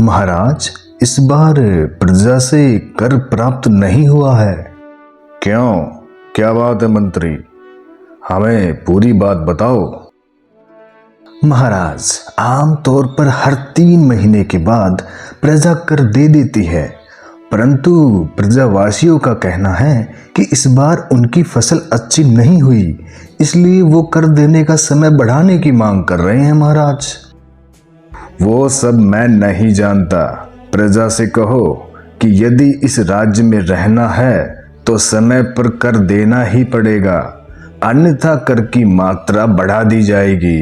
महाराज, इस बार प्रजा से कर प्राप्त नहीं हुआ है। क्यों, क्या बात है मंत्री? हमें पूरी बात बताओ। महाराज, आमतौर पर हर 3 महीने के बाद प्रजा कर दे देती है, परंतु प्रजावासियों का कहना है कि इस बार उनकी फसल अच्छी नहीं हुई, इसलिए वो कर देने का समय बढ़ाने की मांग कर रहे हैं महाराज। वो सब मैं नहीं जानता। प्रजा से कहो कि यदि इस राज्य में रहना है तो समय पर कर देना ही पड़ेगा, अन्यथा कर की मात्रा बढ़ा दी जाएगी।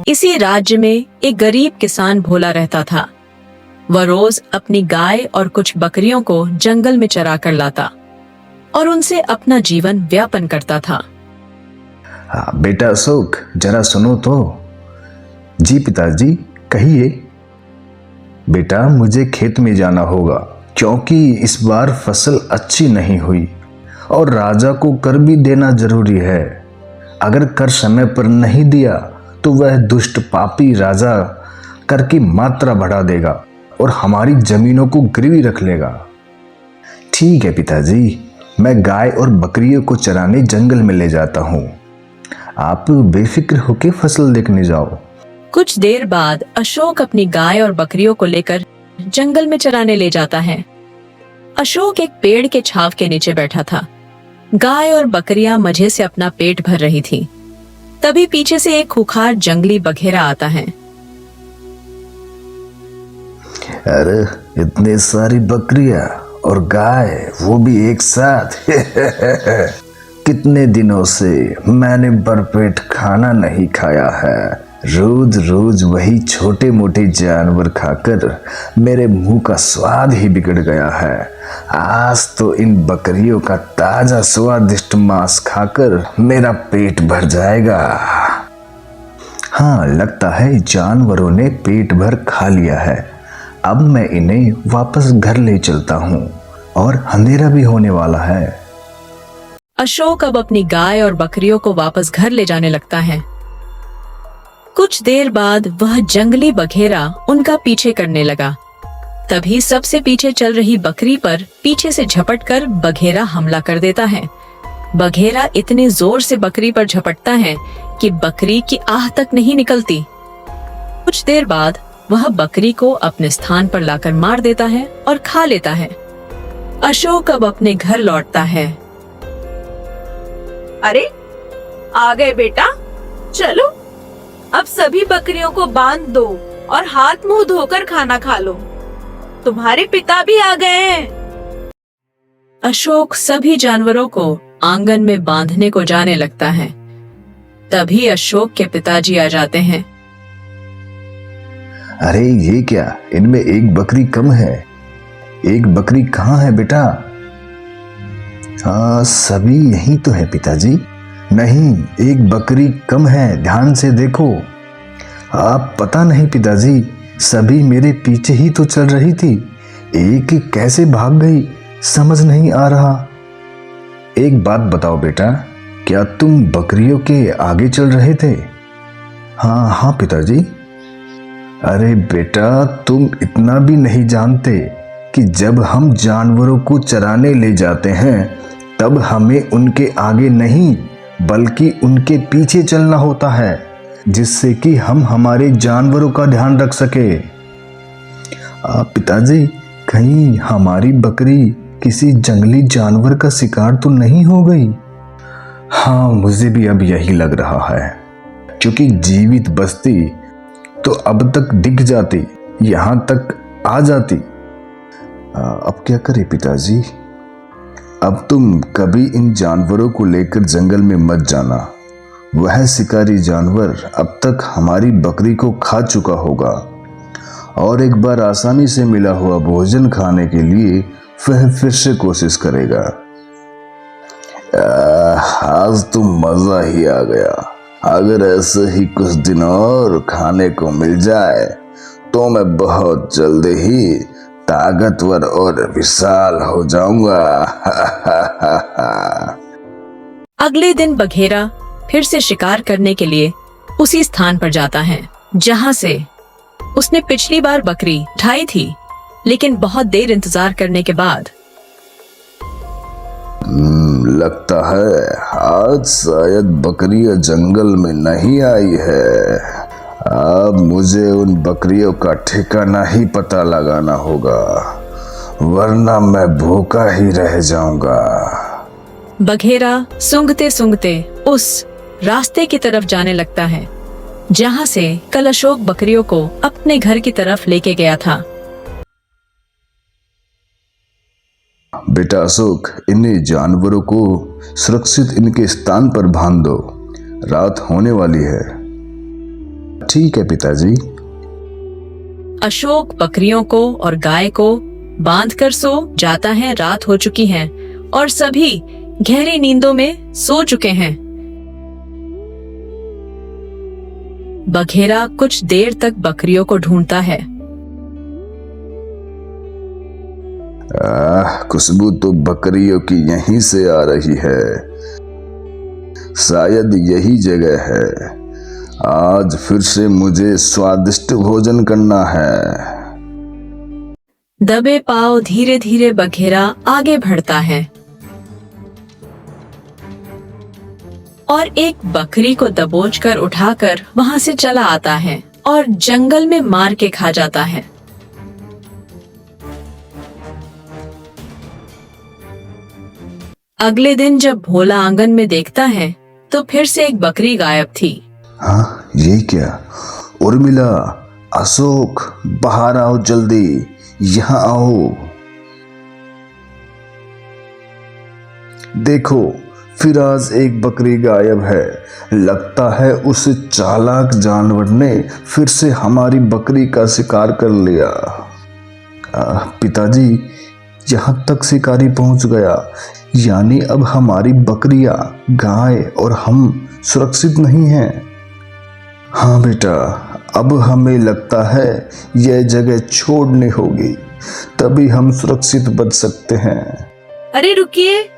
इसी राज्य में एक गरीब किसान भोला रहता था। वह रोज अपनी गाय और कुछ बकरियों को जंगल में चरा कर लाता और उनसे अपना जीवन व्यापन करता था। बेटा अशोक, जरा सुनो तो। जी पिताजी, कहिए। बेटा, मुझे खेत में जाना होगा क्योंकि इस बार फसल अच्छी नहीं हुई और राजा को कर भी देना जरूरी है। अगर कर समय पर नहीं दिया तो वह दुष्ट पापी राजा कर की मात्रा बढ़ा देगा और हमारी जमीनों को गिरवी रख लेगा। ठीक है पिताजी, मैं गाय और बकरियों को चराने जंगल में ले जाता हूँ। आप बेफिक्र होकर फसल देखने जाओ। कुछ देर बाद अशोक अपनी गाय और बकरियों को लेकर जंगल में चराने ले जाता है। अशोक एक पेड़ के छाव के नीचे बैठा था। गाय और बकरियां मजे से अपना पेट भर रही थी। तभी पीछे से एक खूंखार जंगली बघेरा आता है। अरे, इतनी सारी बकरियां और गाय, वो भी एक साथ। कितने दिनों से मैंने भरपेट खाना नहीं खाया है। रोज रोज वही छोटे मोटे जानवर खाकर मेरे मुंह का स्वाद ही बिगड़ गया है। आज तो इन बकरियों का ताजा स्वादिष्ट मांस खाकर मेरा पेट भर जाएगा। हाँ, लगता है जानवरों ने पेट भर खा लिया है। अब मैं इन्हें वापस घर ले चलता हूँ और अंधेरा भी होने वाला है। अशोक अब अपनी गाय और बकरियों को वापस घर ले जाने लगता है। कुछ देर बाद वह जंगली बघेरा उनका पीछे करने लगा। तभी सबसे पीछे चल रही बकरी पर पीछे से झपटकर बघेरा हमला कर देता है। बघेरा इतने जोर से बकरी पर झपटता है कि बकरी की आह तक नहीं निकलती। कुछ देर बाद वह बकरी को अपने स्थान पर लाकर मार देता है और खा लेता है। अशोक अब अपने घर लौटता है। अरे, आ गए बेटा, चलो अब सभी बकरियों को बांध दो और हाथ मुंह धोकर खाना खा लो। तुम्हारे पिता भी आ गए हैं। अशोक सभी जानवरों को आंगन में बांधने को जाने लगता है। तभी अशोक के पिताजी आ जाते हैं। अरे ये क्या, इनमें एक बकरी कम है। एक बकरी कहाँ है बेटा? हाँ, सभी यही तो है पिताजी। नहीं, एक बकरी कम है, ध्यान से देखो। आप पता नहीं पिताजी, सभी मेरे पीछे ही तो चल रही थी। एक कैसे भाग गई समझ नहीं आ रहा। एक बात बताओ बेटा, क्या तुम बकरियों के आगे चल रहे थे? हाँ हाँ पिताजी। अरे बेटा, तुम इतना भी नहीं जानते कि जब हम जानवरों को चराने ले जाते हैं तब हमें उनके आगे नहीं बल्कि उनके पीछे चलना होता है, जिससे कि हम हमारे जानवरों का ध्यान रख सके। पिताजी, कहीं हमारी बकरी किसी जंगली जानवर का शिकार तो नहीं हो गई? हाँ, मुझे भी अब यही लग रहा है, क्योंकि जीवित बस्ती तो अब तक दिख जाती, यहां तक आ जाती। अब क्या करें पिताजी? अब तुम कभी इन जानवरों को लेकर जंगल में मत जाना। वह शिकारी जानवर अब तक हमारी बकरी को खा चुका होगा और एक बार आसानी से मिला हुआ भोजन खाने के लिए वह फिर से कोशिश करेगा। आज तो मजा ही आ गया। अगर ऐसे ही कुछ दिन और खाने को मिल जाए तो मैं बहुत जल्दी ही ताकतवर और विशाल हो जाऊंगा। दिन बघेरा फिर से शिकार करने के लिए उसी स्थान पर जाता है जहां से उसने पिछली बार बकरी ढाई थी, लेकिन बहुत देर इंतजार करने के बाद लगता है आज शायद बकरियां जंगल में नहीं आई है। अब मुझे उन बकरियों का ठिकाना ही पता लगाना होगा, वरना मैं भूखा ही रह जाऊंगा। बघेरा सूंघते सूंघते उस रास्ते की तरफ जाने लगता है जहां से कल अशोक बकरियों को अपने घर की तरफ लेके गया था। बेटा अशोक, इन्हें जानवरों को सुरक्षित इनके स्थान पर बांध दो, रात होने वाली है। ठीक है पिताजी। अशोक बकरियों को और गाय को बांधकर सो जाता है। रात हो चुकी है और सभी गहरी नींदों में सो चुके हैं। बघेरा कुछ देर तक बकरियों को ढूंढता है। खुशबू तो बकरियों की यहीं से आ रही है, शायद यही जगह है। आज फिर से मुझे स्वादिष्ट भोजन करना है। दबे पांव धीरे धीरे बघेरा आगे बढ़ता है और एक बकरी को दबोचकर उठाकर वहां से चला आता है और जंगल में मार के खा जाता है। अगले दिन जब भोला आंगन में देखता है तो फिर से एक बकरी गायब थी। हाँ, ये क्या? उर्मिला, अशोक, बाहर आओ जल्दी, यहाँ आओ। देखो, फिर आज एक बकरी गायब है। लगता है उस चालाक जानवर ने फिर से हमारी बकरी का शिकार कर लिया। पिताजी, यहाँ तक शिकारी पहुंच गया, यानी अब हमारी बकरियां, गाय और हम सुरक्षित नहीं हैं। हाँ बेटा, अब हमें लगता है यह जगह छोड़नी होगी, तभी हम सुरक्षित बच सकते हैं। अरे रुकिए,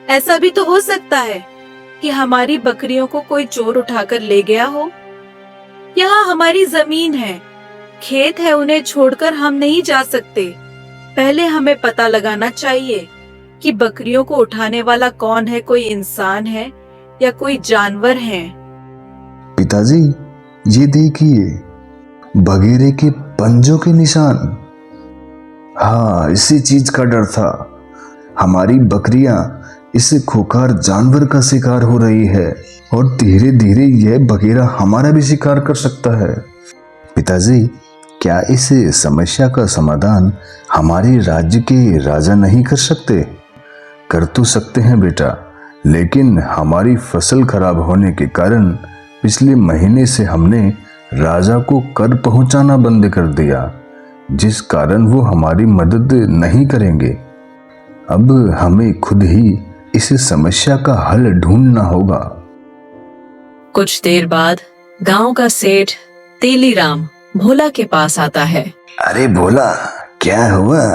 ऐसा भी तो हो सकता है कि हमारी बकरियों को कोई चोर उठाकर ले गया हो। यहाँ हमारी जमीन है, खेत है, उन्हें छोड़कर हम नहीं जा सकते। पहले हमें पता लगाना चाहिए कि बकरियों को उठाने वाला कौन है, कोई इंसान है या कोई जानवर है। पिताजी, ये देखिए, बघेरे के पंजों के निशान। हाँ, इसी चीज का डर था। हमारी बकरियां इस खूंखार जानवर का शिकार हो रही है और धीरे धीरे यह बघेरा हमारा भी शिकार कर सकता है। पिताजी, क्या इस समस्या का समाधान हमारे राज्य के राजा नहीं कर सकते? कर तो सकते हैं बेटा, लेकिन हमारी फसल खराब होने के कारण पिछले महीने से हमने राजा को कर पहुंचाना बंद कर दिया, जिस कारण वो हमारी मदद नहीं करेंगे। अब हमें खुद ही इस समस्या का हल ढूंढना होगा। कुछ देर बाद गांव का सेठ तेलीराम भोला के पास आता है। अरे भोला, क्या हुआ?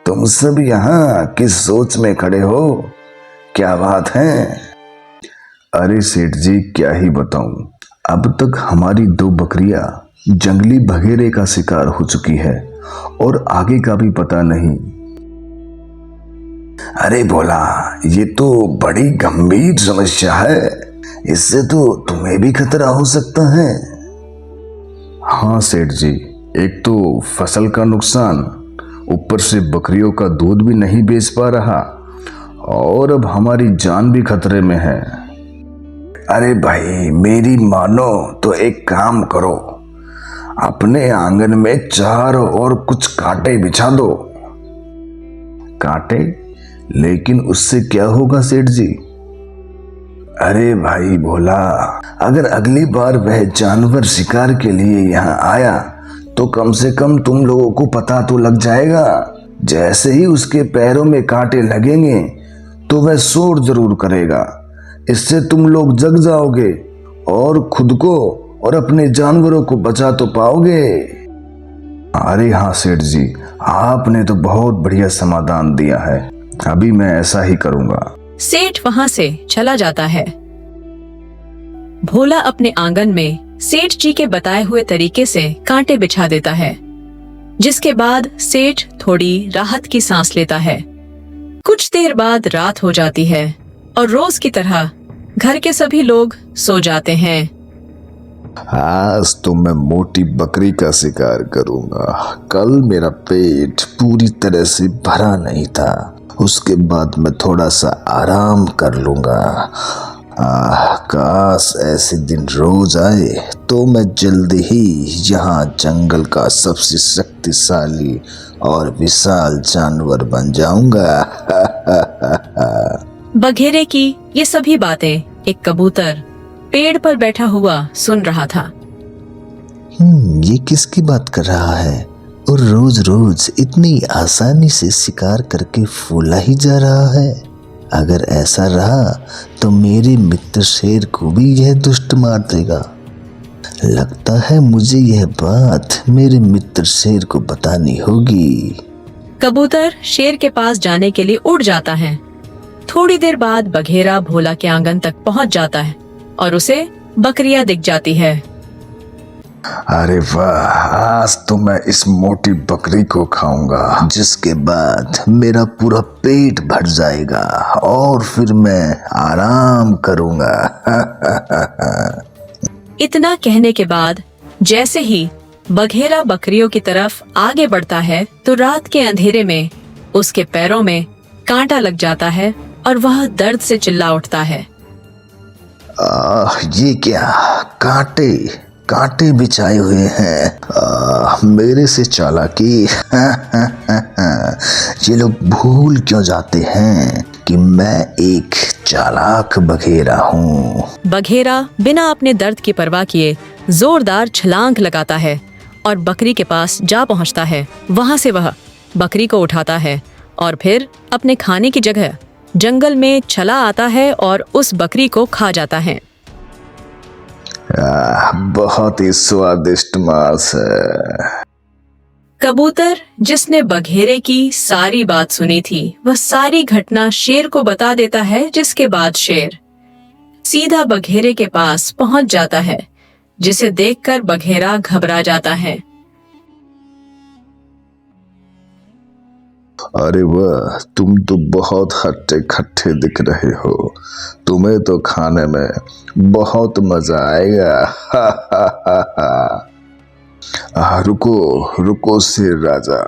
तुम सब यहाँ किस सोच में खड़े हो? क्या बात है? अरे सेठ जी, क्या ही बताऊं, अब तक हमारी 2 बकरियां जंगली बघेरे का शिकार हो चुकी है और आगे का भी पता नहीं। अरे भोला, ये तो बड़ी गंभीर समस्या है, इससे तो तुम्हें भी खतरा हो सकता है। हाँ सेठ जी, एक तो फसल का नुकसान, ऊपर से बकरियों का दूध भी नहीं बेच पा रहा और अब हमारी जान भी खतरे में है। अरे भाई, मेरी मानो तो एक काम करो, अपने आंगन में चारों ओर कुछ कांटे बिछा दो। कांटे? लेकिन उससे क्या होगा सेठ जी? अरे भाई भोला, अगर अगली बार वह जानवर शिकार के लिए यहाँ आया तो कम से कम तुम लोगों को पता तो लग जाएगा। जैसे ही उसके पैरों में कांटे लगेंगे तो वह शोर जरूर करेगा। इससे तुम लोग जग जाओगे और खुद को और अपने जानवरों को बचा तो पाओगे। अरे हाँ सेठ जी, आपने तो बहुत बढ़िया समाधान दिया है, अभी मैं ऐसा ही करूंगा। सेठ वहां से चला जाता है। भोला अपने आंगन में सेठ जी के बताए हुए तरीके से कांटे बिछा देता है, जिसके बाद सेठ थोड़ी राहत की सांस लेता है। कुछ देर बाद रात हो जाती है और रोज की तरह घर के सभी लोग सो जाते हैं। आज तो मैं मोटी बकरी का शिकार करूंगा। कल मेरा पेट पूरी तरह से भरा नहीं था, उसके बाद मैं थोड़ा सा आराम कर लूंगा। काश ऐसे दिन रोज आए तो मैं जल्दी ही यहाँ जंगल का सबसे शक्तिशाली और विशाल जानवर बन जाऊंगा। बघेरे की ये सभी बातें एक कबूतर पेड़ पर बैठा हुआ सुन रहा था। ये किसकी बात कर रहा है और रोज रोज इतनी आसानी से शिकार करके फूला ही जा रहा है। अगर ऐसा रहा तो मेरे मित्र शेर को भी यह दुष्ट मार देगा। लगता है मुझे यह बात मेरे मित्र शेर को बतानी होगी। कबूतर शेर के पास जाने के लिए उड़ जाता है। थोड़ी देर बाद बघेरा भोला के आंगन तक पहुंच जाता है और उसे बकरियां दिख जाती है। अरे वाह, आज तो मैं इस मोटी बकरी को खाऊंगा, जिसके बाद मेरा पूरा पेट भर जाएगा और फिर मैं आराम करूंगा। इतना कहने के बाद जैसे ही बघेरा बकरियों की तरफ आगे बढ़ता है तो रात के अंधेरे में उसके पैरों में कांटा लग जाता है और वह दर्द से चिल्ला उठता है। ये क्या कांटे कांटे बिछाए हुए हैं। मेरे से चालाकी। ये लोग भूल क्यों जाते हैं कि मैं एक चालाक बघेरा हूँ। बघेरा बिना अपने दर्द की परवाह किए जोरदार छलांग लगाता है और बकरी के पास जा पहुँचता है। वहाँ से वह बकरी को उठाता है और फिर अपने खाने की जगह जंगल में चला आता है और उस बकरी को खा जाता है। बहुत ही स्वादिष्ट मांस है। कबूतर जिसने बघेरे की सारी बात सुनी थी वह सारी घटना शेर को बता देता है, जिसके बाद शेर सीधा बघेरे के पास पहुंच जाता है, जिसे देखकर बघेरा घबरा जाता है। अरे वाह, तुम तो बहुत हट्टे खट्टे दिख रहे हो। तुम्हें तो खाने में बहुत मजा आएगा। रुको रुको शेर राजा,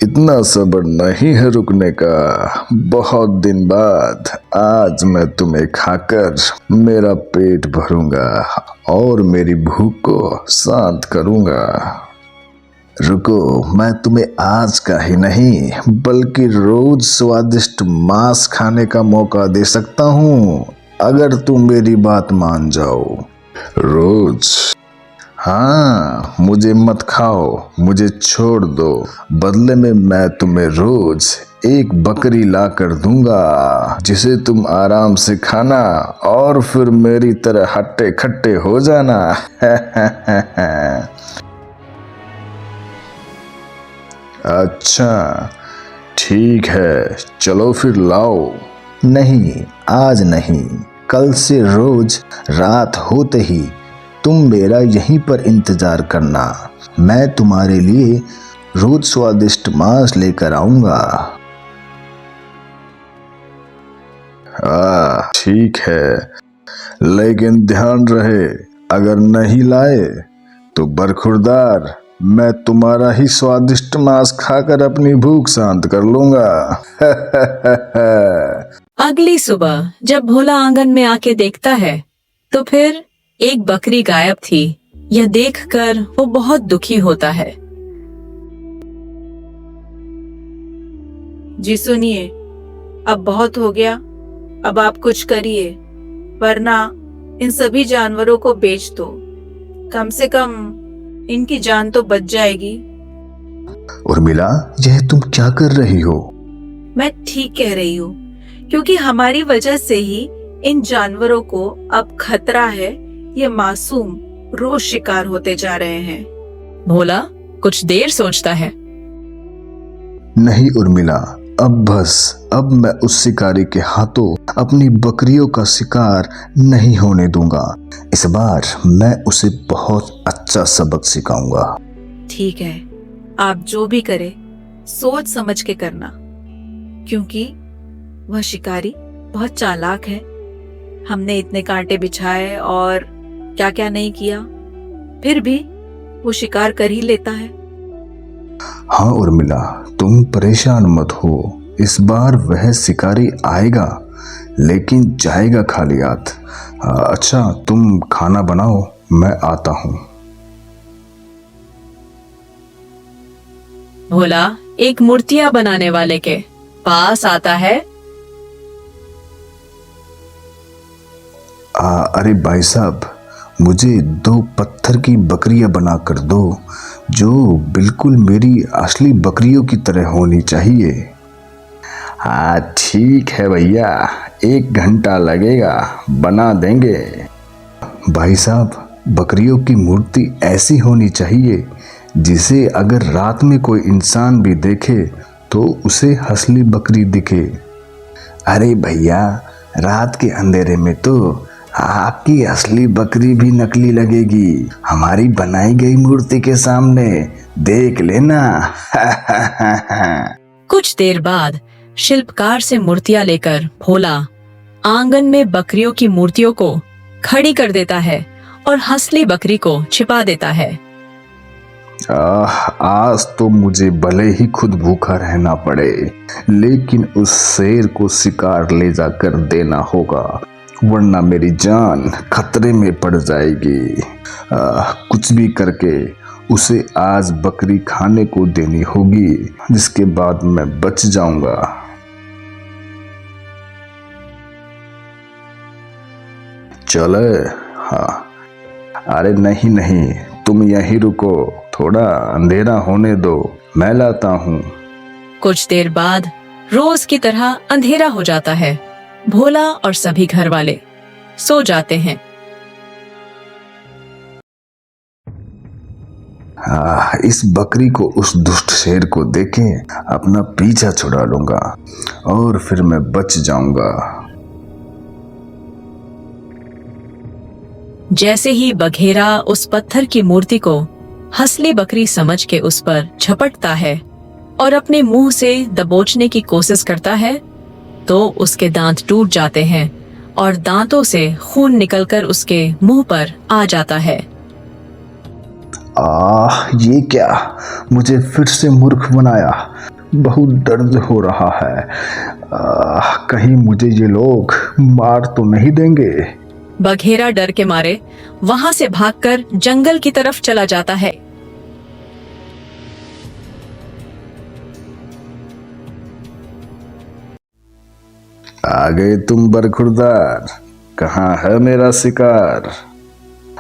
इतना सब्र नहीं है रुकने का। बहुत दिन बाद आज मैं तुम्हें खाकर मेरा पेट भरूंगा और मेरी भूख को शांत करूंगा। रुको, मैं तुम्हें आज का ही नहीं बल्कि रोज स्वादिष्ट मांस खाने का मौका दे सकता हूँ, अगर तुम मेरी बात मान जाओ। रोज? हाँ, मुझे मत खाओ, मुझे छोड़ दो। बदले में मैं तुम्हें रोज एक बकरी ला कर दूंगा, जिसे तुम आराम से खाना और फिर मेरी तरह हट्टे खट्टे हो जाना। अच्छा ठीक है, चलो फिर लाओ। नहीं, आज नहीं, कल से रोज रात होते ही तुम मेरा यहीं पर इंतजार करना। मैं तुम्हारे लिए रोज स्वादिष्ट मांस लेकर आऊंगा। ठीक है, लेकिन ध्यान रहे, अगर नहीं लाए तो बरखुरदार मैं तुम्हारा ही स्वादिष्ट मांस खाकर अपनी भूख शांत कर लूंगा। अगली सुबह जब भोला आंगन में आके देखता है तो फिर एक बकरी गायब थी। यह देखकर वो बहुत दुखी होता है। जी सुनिए, अब बहुत हो गया, अब आप कुछ करिए, वरना इन सभी जानवरों को बेच दो। कम से कम इनकी जान तो बच जाएगी। उर्मिला, यह तुम क्या कर रही हो? मैं ठीक कह रही हूँ, क्योंकि हमारी वजह से ही इन जानवरों को अब खतरा है। ये मासूम रोज शिकार होते जा रहे हैं। भोला कुछ देर सोचता है। नहीं उर्मिला, अब बस, अब मैं उस शिकारी के हाथों अपनी बकरियों का शिकार नहीं होने दूंगा। इस बार मैं उसे बहुत अच्छा सबक सिखाऊंगा। ठीक है, आप जो भी करे सोच समझ के करना, क्योंकि वह शिकारी बहुत चालाक है। हमने इतने कांटे बिछाए और क्या क्या नहीं किया, फिर भी वो शिकार कर ही लेता है। हाँ उर्मिला, तुम परेशान मत हो। इस बार वह शिकारी आएगा, लेकिन जाएगा खाली हाथ। अच्छा, तुम खाना बनाओ, मैं आता हूँ। भोला एक मूर्तियां बनाने वाले के पास आता है। अरे भाई साहब, मुझे 2 पत्थर की बकरियां बना कर दो, जो बिल्कुल मेरी असली बकरियों की तरह होनी चाहिए। हाँ ठीक है भैया, 1 घंटा लगेगा, बना देंगे। भाई साहब, बकरियों की मूर्ति ऐसी होनी चाहिए जिसे अगर रात में कोई इंसान भी देखे तो उसे असली बकरी दिखे। अरे भैया, रात के अंधेरे में तो आपकी असली बकरी भी नकली लगेगी, हमारी बनाई गई मूर्ति के सामने, देख लेना। कुछ देर बाद शिल्पकार से मूर्तियां लेकर भोला आंगन में बकरियों की मूर्तियों को खड़ी कर देता है और असली बकरी को छिपा देता है। आज तो मुझे भले ही खुद भूखा रहना पड़े, लेकिन उस शेर को शिकार ले जाकर देना होगा, वरना मेरी जान खतरे में पड़ जाएगी। कुछ भी करके उसे आज बकरी खाने को देनी होगी, जिसके बाद मैं बच जाऊंगा। चले? हाँ। अरे नहीं नहीं, तुम यहीं रुको, थोड़ा अंधेरा होने दो, मैं लाता हूँ। कुछ देर बाद रोज की तरह अंधेरा हो जाता है। भोला और सभी घर वाले सो जाते हैं। इस बकरी को उस दुष्ट शेर को देके अपना पीछा छुड़ा लूंगा और फिर मैं बच जाऊंगा। जैसे ही बघेरा उस पत्थर की मूर्ति को असली बकरी समझ के उस पर झपटता है और अपने मुंह से दबोचने की कोशिश करता है, तो उसके दांत टूट जाते हैं और दांतों से खून निकलकर उसके मुंह पर आ जाता है। ये क्या, मुझे फिर से मूर्ख बनाया, बहुत दर्द हो रहा है। कहीं मुझे ये लोग मार तो नहीं देंगे। बघेरा डर के मारे वहां से भागकर जंगल की तरफ चला जाता है। आ गए तुम बरखुरदार, कहाँ है मेरा शिकार?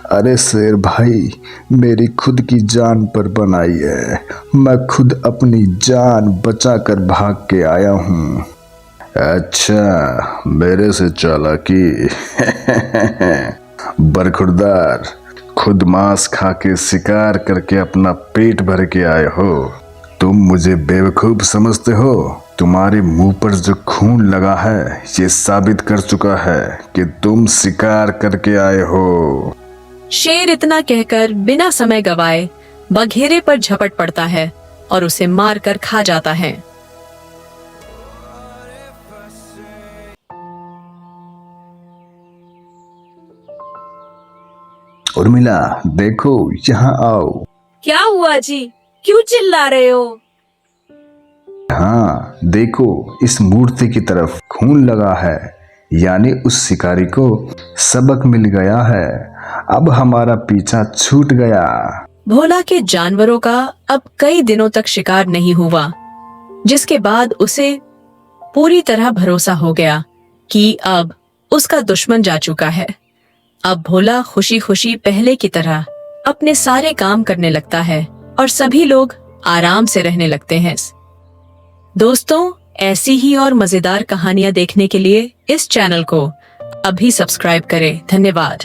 अरे शेर भाई, मेरी खुद की जान पर बनाई है, मैं खुद अपनी जान बचाकर भाग के आया हूँ। अच्छा, मेरे से चालाकी। बरखुरदार, खुद मांस खा के शिकार करके अपना पेट भर के आए हो। तुम मुझे बेवकूफ समझते हो? तुम्हारे मुंह पर जो खून लगा है ये साबित कर चुका है कि तुम शिकार करके आए हो। शेर इतना कहकर बिना समय गवाए बघेरे पर झपट पड़ता है और उसे मारकर खा जाता है। उर्मिला, देखो, यहाँ आओ। क्या हुआ जी, क्यों चिल्ला रहे हो? हाँ देखो, इस मूर्ति की तरफ खून लगा है, यानी उस शिकारी को सबक मिल गया है, अब हमारा पीछा छूट गया। भोला के जानवरों का अब कई दिनों तक शिकार नहीं हुआ, जिसके बाद उसे पूरी तरह भरोसा हो गया कि अब उसका दुश्मन जा चुका है। अब भोला खुशी खुशी पहले की तरह अपने सारे काम करने लगता है और सभी लोग आराम से रहने लगते हैं। दोस्तों, ऐसी ही और मजेदार कहानियां देखने के लिए इस चैनल को अभी सब्सक्राइब करें। धन्यवाद।